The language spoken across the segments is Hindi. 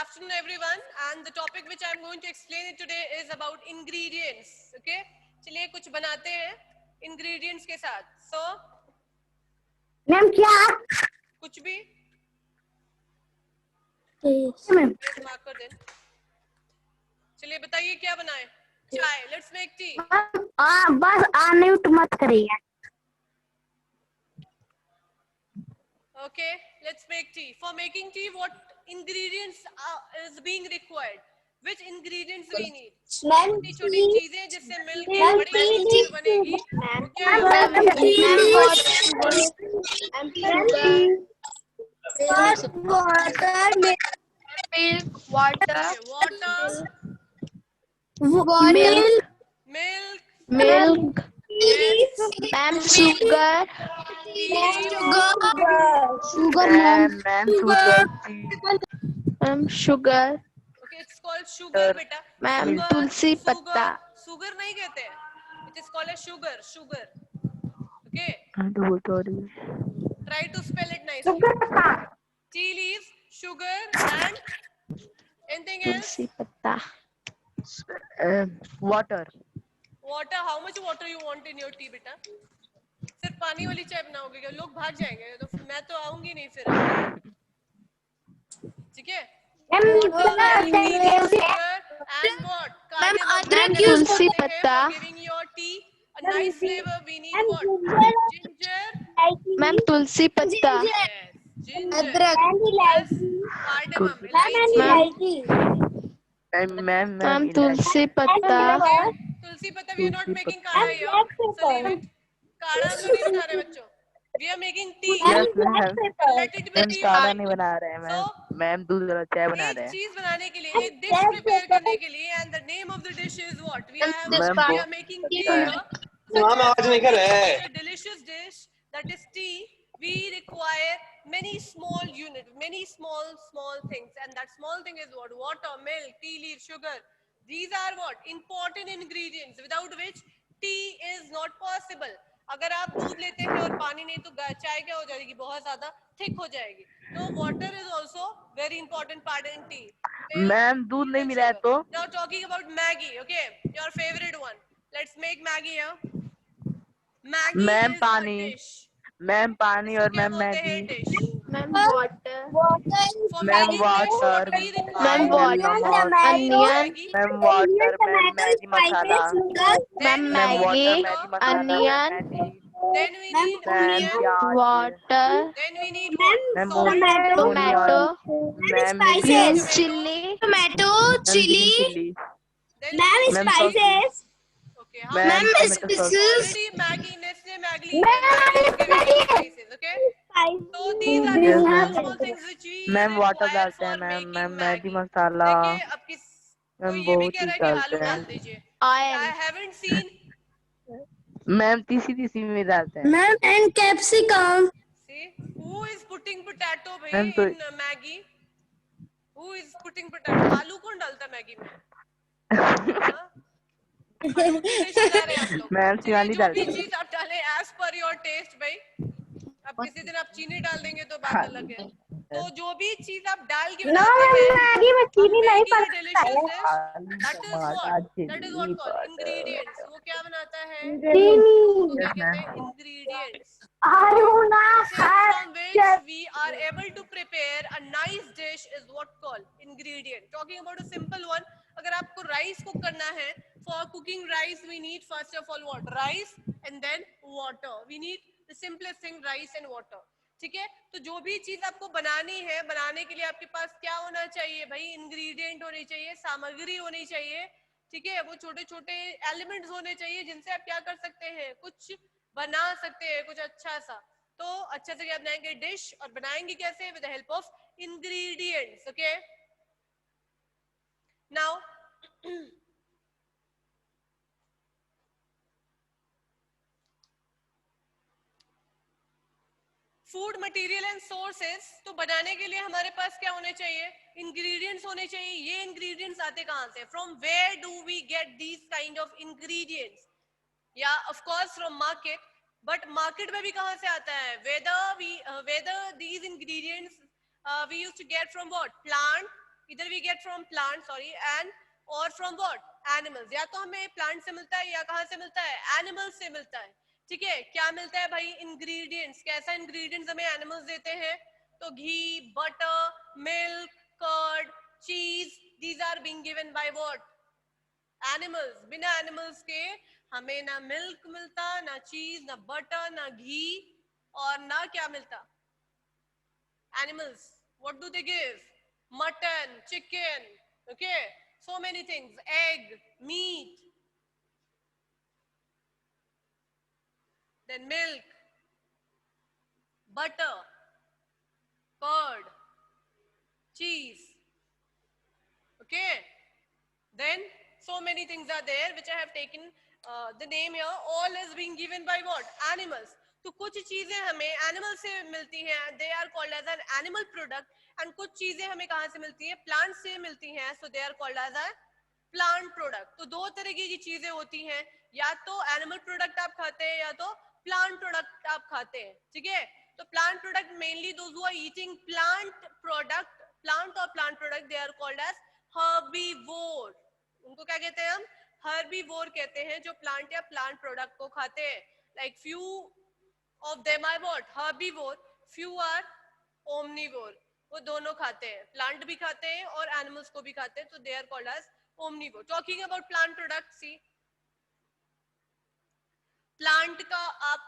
afternoon, everyone. And the topic which I'm going to explain it today is about ingredients. Okay? चलिए कुछ बनाते हैं ingredients के साथ. So, मैम क्या कुछ भी मैम मार्क कर दें. चलिए बताइए क्या बनाएं. चाय. Let's make tea. बस अनम्यूट मत करिए. Okay, let's make tea. For making tea, what ingredients is being required? Which ingredients we need? छोटी छोटी चीजें जिससे मिलके बड़ी टी बनेगी. वो क्या है? water, Milk. milk, Yes. ma'am, sugar, ma'am, sugar, Okay, it's called sugar, beta. ma'am, Sugar, tulsi sugar, patta. sugar नहीं कहते हैं. It is called as sugar. Sugar. Okay. Try to spell it nicely. Tea leaves, sugar, and anything else. Tulsi patta. Water. Water. How much water you want in your tea, beta? सिर्फ पानी वाली चाय बनाओगे क्या? लोग भाग जाएंगे तो मैं तो आऊंगी नहीं फिर. ठीक है? And what? Cardamom. tulsi patta. For giving your tea a nice flavor, we need what? Ginger. Ma'am, tulsi patta. Yes. Ginger. Plus cardamom. Ma'am, tulsi patta. तुलसी पत्ता. We are not making काढ़ा here. So leave it. काढ़ा हम लोग नहीं बना रहे बच्चों. We are making tea. Yes, ma'am. Let it be ma'am tea. काढ़ा नहीं बना रहे हैं मैम. So, मैम दूध वाला चाय बना एक रहे हैं. चीज बनाने के लिए, एक डिश प्रिपेयर करने के लिए, and the name of the dish is what? We are making tea here. Such a delicious dish that is tea. We require many small units, many small things, and that small thing is what? Water, milk, tea leaf, sugar. These are what? Important ingredients without which tea is not possible. अगर आप दूध लेते हैं और पानी नहीं तो चाय क्या हो जाएगी? बहुत ज्यादा थिक हो जाएगी. तो water is also very important part in tea. Ma'am दूध नहीं मिला है तो. Now talking about Maggie, okay, your favorite one. Let's make Maggie here. Maggie ma'am is पानी. a dish. मैम पानी और क्या मैम बोलते हैं Maggi. dish? Ma'am, water. For ma'am making dish, what water. we require? Ma'am, water. Onion. Ma'am water ma'am Maggi masala. Then Ma'am, we ma'am Maggi. Water Maggi masala. Onion. Maggi. Then we need ma'am onion. प्याज. Water. Then we need what? Ma'am Salt. Tomato. Ma'am Green Tomato. chili. Chilli. Then ma'am spices. okay. Ma'am This tomato is sauce. already Maggi, Nestle Maggi. Spices, okay. So these are the small things which we ma'am water require डालते हैं for ma'am. making ma'am Maggi Maggi. मसाला. देखिए अब किस मैम कोई ये भी बहुत कह रहा है चीज कि आलू डालते डाल हैं. दीजिए. I Oil. haven't seen. Ma'am तीसी में डालते हैं. Ma'am and capsicum. See, who is putting potato भाई मैम तो in Maggi? Who is putting potato? आलू कौन डालता मैगी में? हाँ? आलू की डिश बना रहे हैं आप लोग. मैम चलिए शिवानी जो भी डालती है. चीज आप डालें as per your taste भाई. अब किसी दिन आप चीनी डाल देंगे तो बात अलग है. तो जो भी चीज आप डाल के बनाते हैं, मैगी में चीनी नहीं making a पड़ता delicious है. dish, that is what called ingredients. वो क्या बनाता है? चीनी. उसको क्या कहते हैं? Ingredients. आलू ना From which we are able to prepare a nice dish is what called ingredient. Talking about a simple one, अगर आपको rice cook करना है, for cooking rice we need first of all what? Rice and then water. We need the simplest thing, rice and water. ठीक है? तो जो भी चीज आपको बनानी है, बनाने के लिए आपके पास क्या होना चाहिए भाई? इंग्रेडिएंट होने चाहिए, सामग्री होनी चाहिए. ठीक है? वो छोटे छोटे एलिमेंट्स होने चाहिए जिनसे आप क्या कर सकते हैं? कुछ बना सकते हैं, कुछ अच्छा सा. तो अच्छे से क्या बनाएंगे? डिश. और बनाएंगे कैसे? With the help of ingredients. Okay, now food material and sources. तो बनाने के लिए हमारे पास क्या होने चाहिए? इंग्रेडिएंट्स होने चाहिए. ये इंग्रेडिएंट्स आते कहां से? From where do we get these kind of ingredients? या of course from market. But market में भी कहां से आता है? whether these ingredients we used to get from what? Plant, either we get from plant, sorry, and or from what, animals. या तो हमें प्लांट से मिलता है या कहाँ से मिलता है, एनिमल्स से मिलता है. ठीक है, क्या मिलता है भाई, इंग्रेडिएंट्स. कैसा इंग्रेडिएंट्स हमें एनिमल्स देते हैं, तो घी, बटर, मिल्क, कर्ड, चीज, these are being given by what, animals. बिना एनिमल्स के हमें ना मिल्क मिलता, ना चीज, ना बटर, ना घी, और ना क्या मिलता, animals. What do they give? Mutton, chicken, okay, so many things, egg, meat, then milk, butter, curd, cheese, okay, then so many things are there which I have taken the name here. All is being given by what, animals. तो कुछ चीजें हमें एनिमल से मिलती हैं, they are called as an animal product, and कुछ चीजें हमें कहां से मिलती हैं, प्लांट से मिलती हैं, so they are called as a plant product. तो दो तरीके की चीजें होती हैं, या तो एनिमल प्रोडक्ट आप खाते हैं या तो प्लांट प्रोडक्ट आप खाते हैं. ठीक है, तो plant product mainly those who are eating plant product, plant और plant product, they are called as herbivore. उनको क्या कहते हैं हम, हर्बीवोर कहते हैं, जो प्लांट या प्लांट प्रोडक्ट को खाते हैं. Like few of them are what, herbivore, few are omnivore. वो दोनों खाते हैं, प्लांट भी खाते हैं और एनिमल्स को भी खाते हैं, तो they are called as omnivore. Talking about plant products, see, plant का आप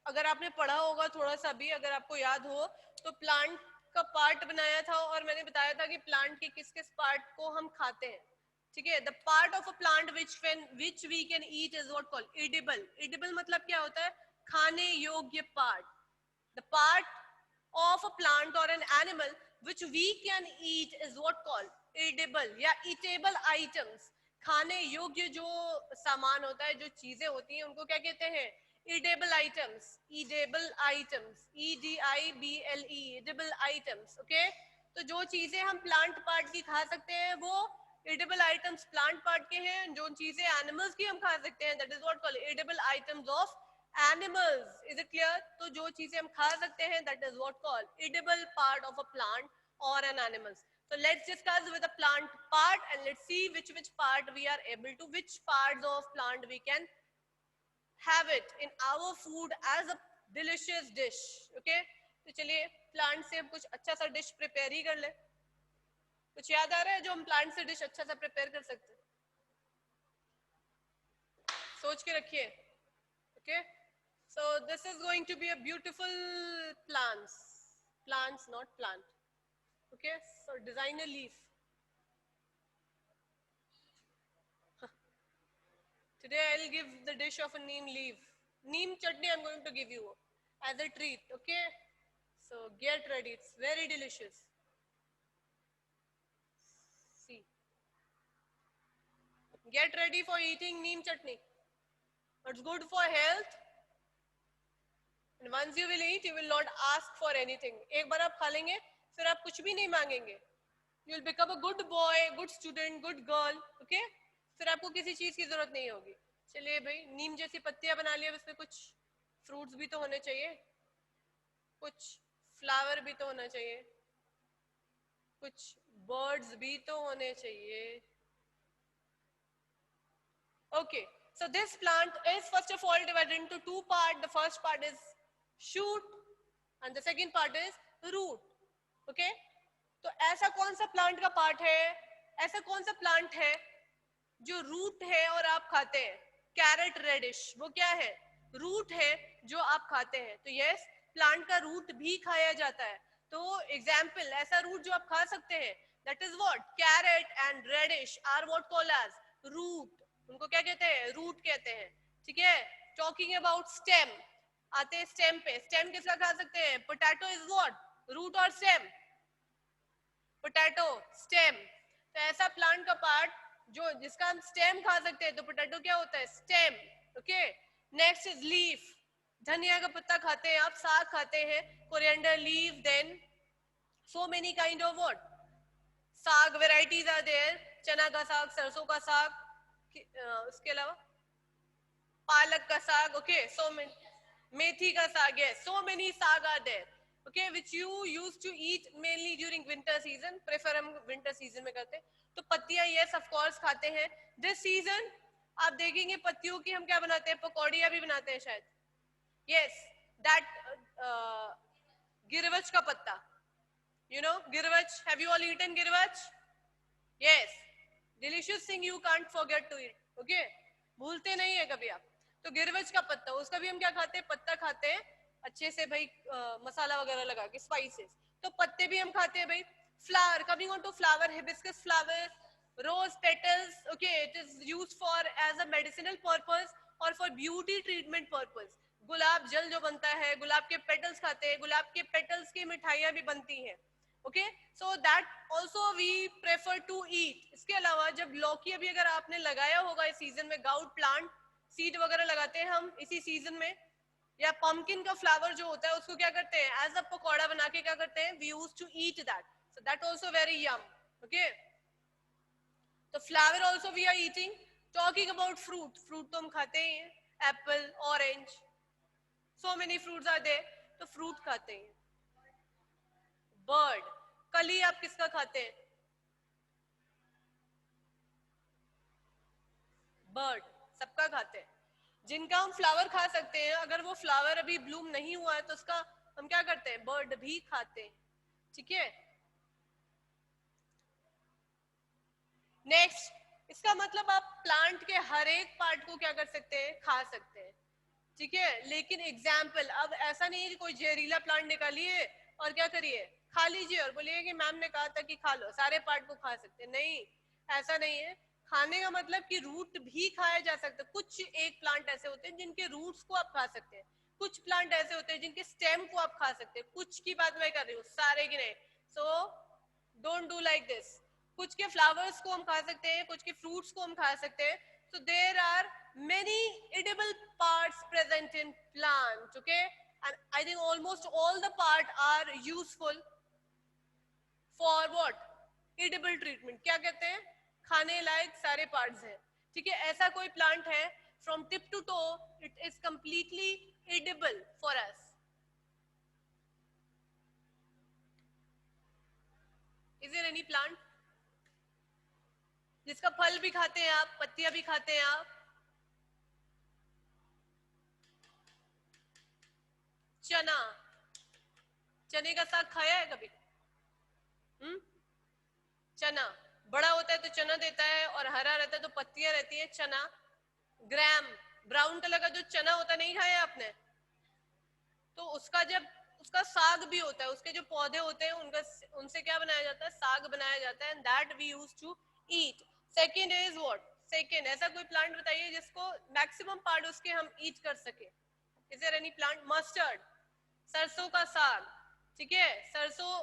अगर आपने पढ़ा होगा थोड़ा सा भी, अगर आपको याद हो, तो प्लांट का पार्ट बनाया था और मैंने बताया था कि प्लांट के किस किस पार्ट को हम खाते हैं. ठीक है, the part of a plant which we can eat is what called edible. Edible मतलब क्या होता है, खाने योग्य part. The part of a plant और an animal which we can eat is what called edible या ईटेबल आइटम्स. खाने योग्य जो सामान होता है, जो चीजें होती हैं, उनको क्या कहते हैं, eatable items. eatable items, EDIBLE, eatable items. okay, तो जो चीजें हम प्लांट पार्ट की खा सकते हैं वो eatable items प्लांट पार्ट के हैं. जो चीजें एनिमल्स की हम खा सकते हैं, that is what called eatable items of animals. is it clear? तो जो चीजें हम खा सकते हैं, that is what called edible part of a plant or an animal. So let's discuss with the plant part and let's see which part we are able to, which parts of plant we can have it in our food as a delicious dish. okay, तो चलिए प्लांट से हम कुछ अच्छा सा डिश प्रिपेयर ही कर ले. कुछ याद आ रहा है जो हम प्लांट से डिश अच्छा सा प्रिपेयर कर सकते हैं, सोच के रखिए. okay, so this is going to be a beautiful plants not plant. okay, so designer leaf. Today I'll give the dish of a neem leaf. Neem chutney I'm going to give you as a treat. okay, so get ready, it's very delicious. See, get ready for eating neem chutney. It's good for health, and once you will eat you will not ask for anything. एक बार आप खा लेंगे फिर आप कुछ भी नहीं मांगेंगे. You will become a good boy, good student, good girl. okay, फिर आपको किसी चीज की जरूरत नहीं होगी. चलिए भाई, नीम जैसी पत्तियां बना लिया, उसमें कुछ फ्रूट्स भी तो होने चाहिए, कुछ फ्लावर भी तो होना चाहिए, कुछ बर्ड्स भी तो होने चाहिए. okay, so this plant is first of all divided into two parts. The first part is shoot and the second part is root. okay, तो ऐसा कौन सा प्लांट का पार्ट है, ऐसा कौन सा प्लांट है जो रूट है और आप खाते हैं? कैरेट रेडिश, वो क्या है, रूट है जो आप खाते हैं. तो यस, प्लांट का रूट भी खाया जाता है. तो एग्जाम्पल, ऐसा रूट जो आप खा सकते हैं, that is what, carrot and radish are what called as root. उनको क्या कहते हैं, रूट कहते हैं. ठीक है, टॉकिंग अबाउट स्टेम, आते हैं स्टेम पे. स्टेम किसका खा सकते हैं, पोटैटो इज व्हाट, रूट और स्टेम, पोटैटो स्टेम. तो ऐसा प्लांट का पार्ट जो जिसका हम स्टेम खा सकते हैं, तो पोटैटो क्या होता है, stem. Okay, next is leaf. धनिया का पत्ता खाते हैं आप, साग खाते हैं, coriander leaf, then so many kind of what saag varieties are there. चना का साग, सरसों का साग, उसके अलावा पालक का साग. ओके, सो मेनी, मेथी का साग है, so many saag are there. okay, which you used to eat mainly during winter season. Prefer हम winter season में करते हैं. तो पत्तियां yes of course खाते हैं. This season आप देखेंगे पत्तियों की हम क्या बनाते हैं, पकौड़ियाँ भी बनाते हैं शायद. Yes, that गिरवच का पत्ता. You know गिरवच. Have you all eaten गिरवच? Yes, delicious thing you can't forget to eat. Okay, भूलते नहीं है कभी आप. तो गिरवच का पत्ता, उसका भी हम क्या खाते हैं, पत्ता खाते हैं अच्छे से भाई, मसाला वगैरह लगा के, स्पाइसेस. तो पत्ते भी हम खाते हैं भाई. Flower, coming on to flower, hibiscus flower, rose petals. Okay, it is used for as a medicinal purpose or for beauty treatment purpose. गुलाब जल जो बनता है, गुलाब के पेटल्स खाते हैं, गुलाब के पेटल्स की मिठाइयाँ भी बनती हैं. Okay, so that also we prefer to eat. इसके अलावा जब लौकी अभी अगर आपने लगाया होगा इस सीजन में, गाउट प्लांट सीड वगैरह लगाते हैं हम इसी सीजन में, या पम्पकिन का फ्लावर जो होता है उसको क्या करते हैं, एज अ पकौड़ा बना के क्या करते हैं, we use to eat that. So that also very yum. Okay, तो flower also we are eating. Talking about fruit, fruit तो हम खाते ही हैं. Apple, orange, so many fruits are there, तो फ्रूट खाते हैं. बर्ड, कली आप किसका खाते हैं, बर्ड सबका खाते हैं. जिनका हम फ्लावर खा सकते हैं, अगर वो फ्लावर अभी ब्लूम नहीं हुआ है तो उसका हम क्या करते हैं, बर्ड भी खाते हैं. ठीक है. नेक्स्ट, इसका मतलब आप प्लांट के हर एक पार्ट को क्या कर सकते हैं, खा सकते हैं. ठीक है, लेकिन एग्जाम्पल, अब ऐसा नहीं है कि कोई जहरीला प्लांट निकालिए और क्या करिए, खा लीजिए और बोलिए कि मैम ने कहा था कि खा लो, सारे पार्ट को खा सकते हैं. नहीं, ऐसा नहीं है. खाने का मतलब कि रूट भी खाया जा सकता है. कुछ एक प्लांट ऐसे होते हैं जिनके रूट्स को आप खा सकते हैं, कुछ प्लांट ऐसे होते हैं जिनके स्टेम को आप खा सकते हैं. कुछ की बात मैं कर रही हूँ, सारे की नहीं. So don't do like this. कुछ के फ्लावर्स को हम खा सकते हैं, कुछ के फ्रूट्स को हम खा सकते हैं. So there are many edible parts present in plants, okay? And I think almost all the part are useful for what? Edible treatment. क्या कहते हैं, खाने लायक सारे parts हैं. ठीक है, ऐसा कोई plant है from tip to toe it is completely edible for us. Is there any plant जिसका फल भी खाते हैं आप, पत्तियां भी खाते हैं आप? चना, चने का साग खाया है कभी? चना बड़ा होता है तो चना देता है, और हरा रहता है तो पत्तियां रहती है. चना, ग्राम, ब्राउन कलर का जो चना होता है, नहीं खाया आपने? तो उसका जब उसका साग भी होता है, उसके जो पौधे होते हैं उनका, उनसे क्या बनाया जाता है, साग बनाया जाता है. And that we use to eat. Second is what? Second, ऐसा कोई प्लांट बताइए जिसको मैक्सिमम पार्ट उसके हम ईट कर सके. Is there any plant? Mustard, सरसों का साग. ठीक है, सरसों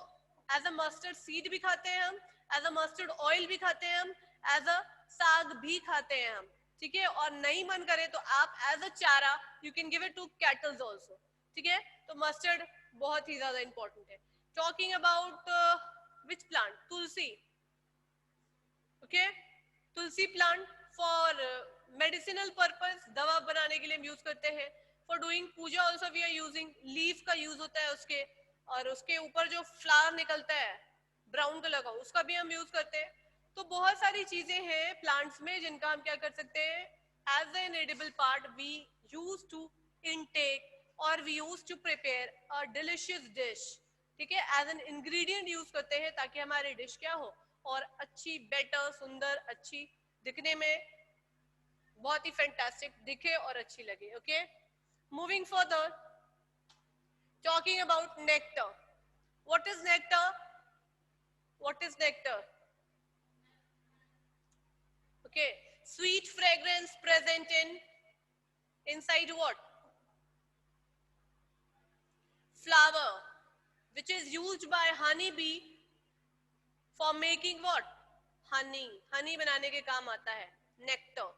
एज अ मस्टर्ड सीड भी खाते हैं हम, एज अ मस्टर्ड ऑयल भी खाते हैं हम, एज अ साग भी खाते हैं हम. ठीक है, और नहीं मन करे तो आप as a chara you can give it to cattles also. ठीक है, तो मस्टर्ड बहुत ही ज्यादा इंपॉर्टेंट है. Talking about which plant? Tulsi. Okay, tulsi plant for medicinal purpose, दवा बनाने के लिए हम यूज करते हैं. For doing puja also we are using. Leaf का यूज होता है उसके, और उसके ऊपर जो फ्लावर निकलता है ब्राउन कलर का, उसका भी हम यूज करते हैं. तो बहुत सारी चीजें हैं प्लांट्स में जिनका हम क्या कर सकते हैं, as an edible part we use to intake और we use to prepare a delicious dish. ठीक है, एज एन इंग्रेडिएंट यूज करते हैं ताकि हमारी डिश क्या हो, और अच्छी, बेटर, सुंदर, अच्छी दिखने में, बहुत ही फैंटास्टिक दिखे और अच्छी लगे. Okay, moving further, talking about nectar. What is nectar? What is nectar? Okay, sweet fragrance present in inside what? Flower, which is used by honey bee for making what? Honey. Honey बनाने के काम आता है nectar.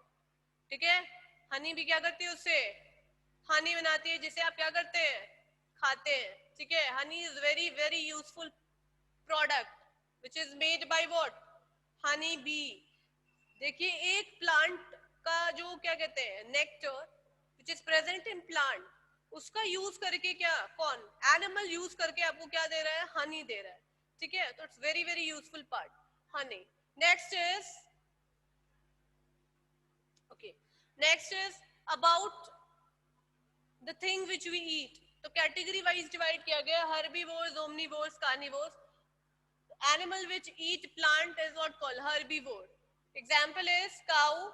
ठीक है, हनी भी क्या करती है, उससे हनी बनाती है, जिसे आप क्या करते हैं, खाते हैं. ठीक है, honey is very very useful product which is made by what? Honey bee. देखिए, एक प्लांट का जो क्या कहते हैं, nectar which is present in plant, उसका यूज करके क्या, कौन एनिमल यूज करके आपको क्या दे रहा है, हनी दे रहा है, ठीक है। तो it's very very useful part, honey. Next is okay, next is about the thing which we eat. तो कैटेगरी वाइज डिवाइड किया गया, herbivores, omnivores, carnivores. Animal which eat plant is what called herbivore. Example is cow.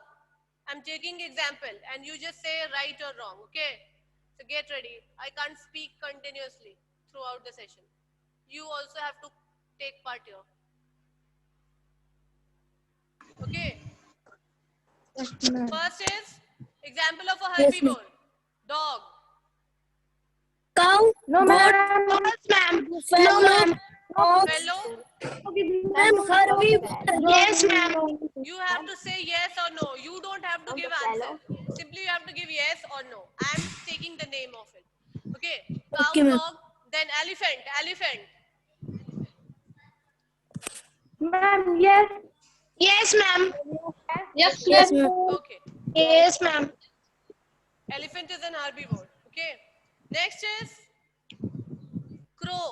I'm taking example and you just say right or wrong, okay? So get ready. I can't speak continuously throughout the session. You also have to take part here. Okay? First is example of a herbivore. Dog. Cow. No, goat, ma'am. Fellow. Ox. Fellow. Ma'am, herbivore. Yes, ma'am. You have to say yes or no. You don't have to give answer. Simply you have to give yes or no. I am taking the name of it. Okay? Cow, Okay, ma'am. dog. Then elephant. Elephant. Ma'am, yes. Yes, ma'am. Yes, ma'am. Okay. Yes, ma'am. Elephant is an herbivore. Okay. Next is crow.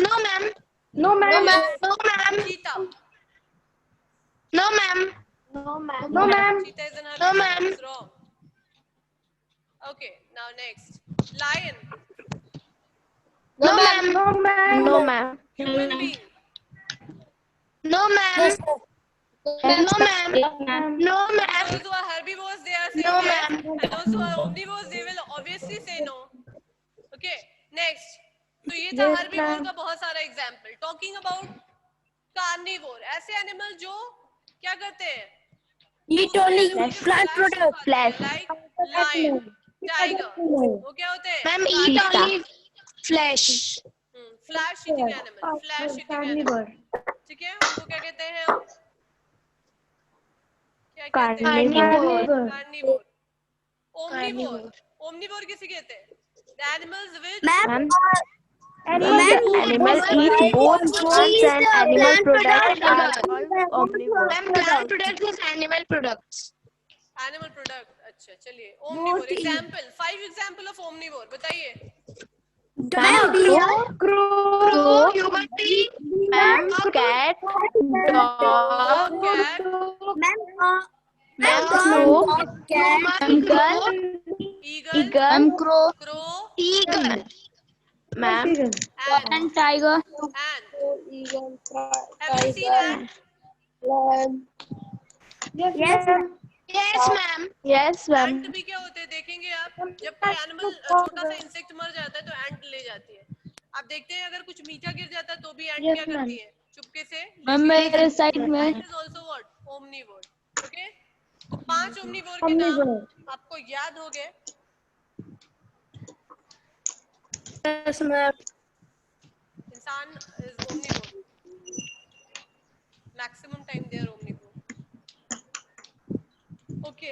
No, ma'am. No, ma'am. No, ma'am. Cheetah. No, ma'am. No, ma'am. No, ma'am. Cheetah is an No, herbivore. ma'am. It's wrong. Okay. Now next. Lion. No, ma'am. No, ma'am. No, ma'am. Human being. No, ma'am. Yes, sir. No, ma'am. No, ma'am. Those who are herbivores, they are saying No, yes. ma'am. And those who are omnivores, they will obviously say no. Okay. Next. तो ये था Yes, herbivore ma'am. का बहुत सारा एग्जाम्पल। टॉकिंग अबाउट कार्निवोर, ऐसे एनिमल जो क्या करते हैं, Eat only plant product. Flesh. Like lion, tiger, वो क्या होते हैं, Ma'am, eat only flesh. Flesh eating animal, flesh eating animal, ठीक है। उनको क्या कहते हैं हम, क्या कहते हैं, Carnivore. कार्निवोर। ओमनीवोर, ओमनीवोर किसे कहते हैं, the animals which Ma'am, Animal eat both plants and animal products are called omnivore. Ma'am, plant products is animal products. Animal product. अच्छा चलिए, omnivore example, 5 example of omnivore बताइए। Crow, human being, Ma'am, cat, dog, cat, ma'am, sloth, eagle, eagle, eagle, crow, eagle. ma'am, and, tiger. have you seen ant? Yes, ma'am. yes, ma'am, ant भी क्या होते हैं देखेंगे आप, जब कोई एनिमल छोटा सा इंसेक्ट मर जाता है तो एंट ले जाती है। आप देखते हैं अगर कुछ मीठा गिर जाता है तो भी एंट क्या करती है, चुपके से मेरे साइड में ant is also what, omnivore. Okay, तो 5 ओमनीवोर के नाम आपको याद हो गए। Yes, ma'am. इंसान is omnivore, maximum time they are omnivore. Okay,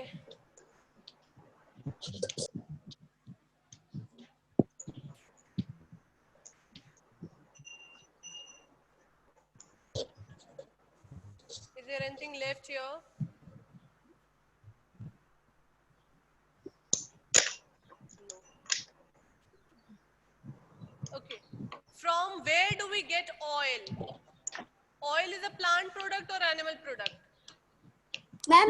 is there anything left here? No. Okay, from where do we get oil? Oil is a plant product or animal product? Ma'am,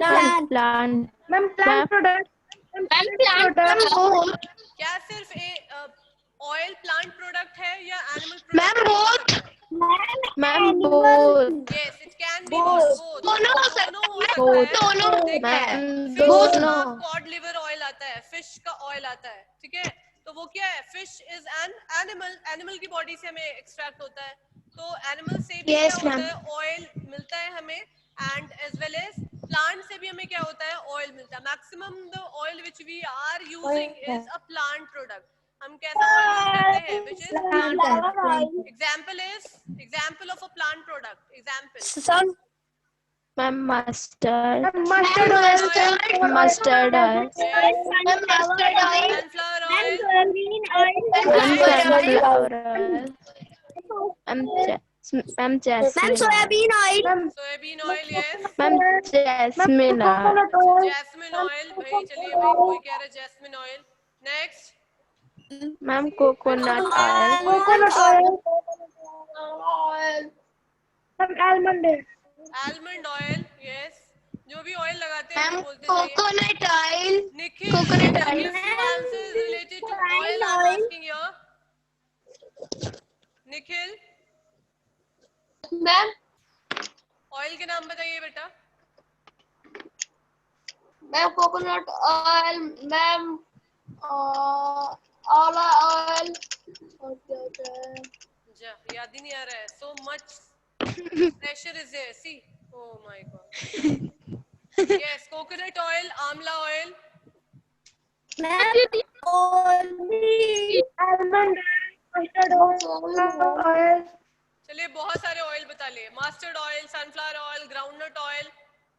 plant, Ma'am, plant product. Ma'am, both. क्या सिर्फ ऑयल प्लांट प्रोडक्ट है या animal Ma'am, both. ma'am, both, yes, it can be both, दोनों हो सकता है। Both. दोनों देखिए, ma'am, फिश both, का no, कॉड लिवर ऑयल आता है, फिश का ऑयल आता है, ठीक है। तो वो क्या है, fish is an animal, animal की बॉडी से हमें एक्सट्रैक्ट होता है, तो एनिमल से भी Yes, क्या होता ma'am. है, ऑयल मिलता है हमें, and as well as plant से भी हमें क्या होता है, ऑयल मिलता है। Maximum the oil which we are using is a plant product. हम कैसा ऑयल यूज करते हैं, which is plant. Example of a plant product, example sun. ma'am, mustard, Mustard oil. mustard oil, Ma'am, mustard oil. sunflower oil, and sunflower oil, and Ma'am, jasmine. soybean oil. Soybean oil, yes. Ma'am, jasmine. Jasmine oil, भाई चलिए भाई, कोई कह रहा है jasmine oil. Next. Ma'am, coconut oil. Almond oil, yes. जो भी ऑयल लगाते हैं Ma'am, वो बोलते जाइए. coconut oil. Nikhil, Coconut can you oil. give few answers related to oil? I'm asking here. Nikhil, Ma'am, oil के नाम बताइए बेटा. ma'am, coconut oil. Ma'am, olive oil. जा, याद ही नहीं आ रहा है. So much pressure is there. See, oh my god. Yes, coconut oil, amla oil. Ma'am, चलिए बहुत सारे ऑयल बता लिए. Mustard oil, sunflower oil, groundnut oil,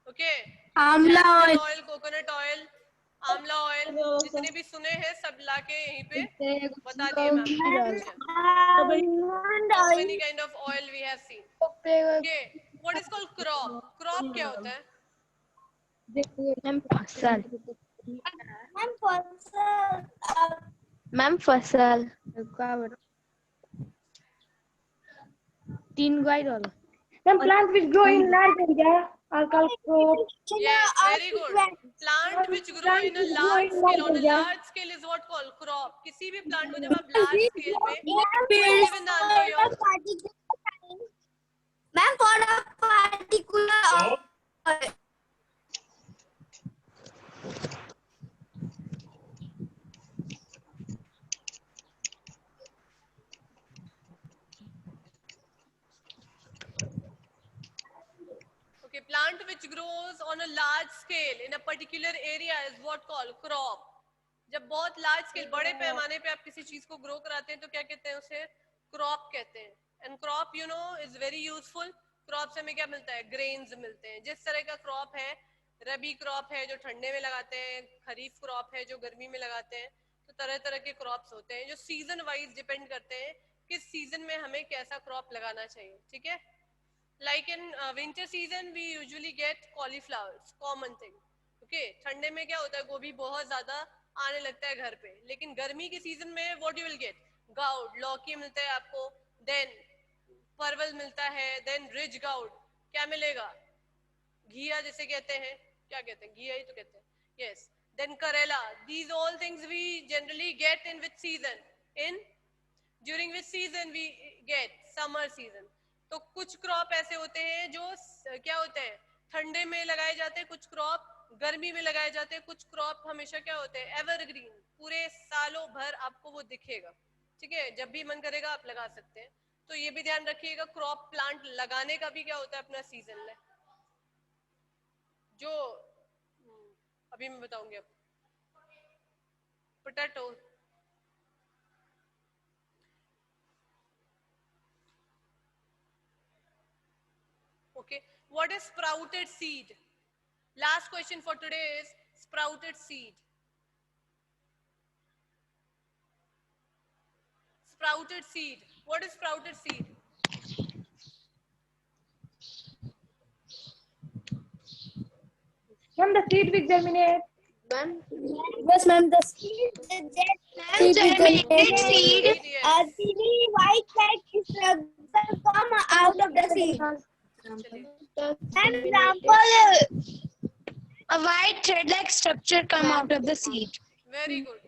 okay, amla oil. Oil, coconut oil, आंवला ऑयल. जितने भी सुने हैं सब लाके यहीं पे बता दिए ma'am. Almond How oil. many kind of oil we have seen. Okay, what is called crop? Crop क्या होता है? Ma'am, फसल. Ma'am, Ma'am, फसल. 3 guide all. Some plants which grow in large area are called crops. Yes, very good. Plant which grow in a large scale, on a large scale is what called crop. किसी भी plant को जब आप large scale पे, even the answer here. Ma'am, for a particular oil. Okay, plant which grows on a large scale in a particular area is what called crop. जब बहुत large scale, बड़े पैमाने पे आप किसी चीज को grow कराते हैं तो क्या कहते हैं उसे? Crop कहते हैं. And crop, you know, is very useful. Crop से हमें क्या मिलता है? Grains मिलते हैं. जिस तरह का crop है, रबी crop है जो ठंडे में लगाते हैं, खरीफ crop है जो गर्मी में लगाते हैं, तो तरह तरह के crops होते हैं जो season wise depend करते हैं किस season में हमें कैसा crop लगाना चाहिए. ठीक है? Like in winter season we usually get cauliflowers, common thing. Okay, ठंडे में क्या होता है? गोभी बहुत ज्यादा आने लगता है घर पे. लेकिन गर्मी के सीजन में what you will get? Gourd, लौकी मिलता है आपको. Then परवल मिलता है. Then ridge gourd. क्या मिलेगा? घिया जिसे कहते हैं. क्या कहते हैं? घिया ही तो कहते हैं. Yes. Then करेला. These all things we generally get in which season? During which season we get? Summer season. तो कुछ क्रॉप ऐसे होते हैं जो क्या होते हैं? ठंडे में लगाए जाते हैं. कुछ क्रॉप गर्मी में लगाए जाते हैं. कुछ क्रॉप हमेशा क्या होते हैं? एवरग्रीन. पूरे सालों भर आपको वो दिखेगा. ठीक है, जब भी मन करेगा आप लगा सकते हैं. तो ये भी ध्यान रखिएगा, क्रॉप प्लांट लगाने का भी क्या होता है अपना सीजन है जो अभी मैं बताऊंगी. अब potato. Okay, what is sprouted seed? Last question for today is sprouted seed. Sprouted seed. What is sprouted seed? From the seed which germinate. Yes, ma'am. The seed germinated seed. A teeny white flag is come out of the seed. An example. A white thread-like structure come out of the seed. Very good.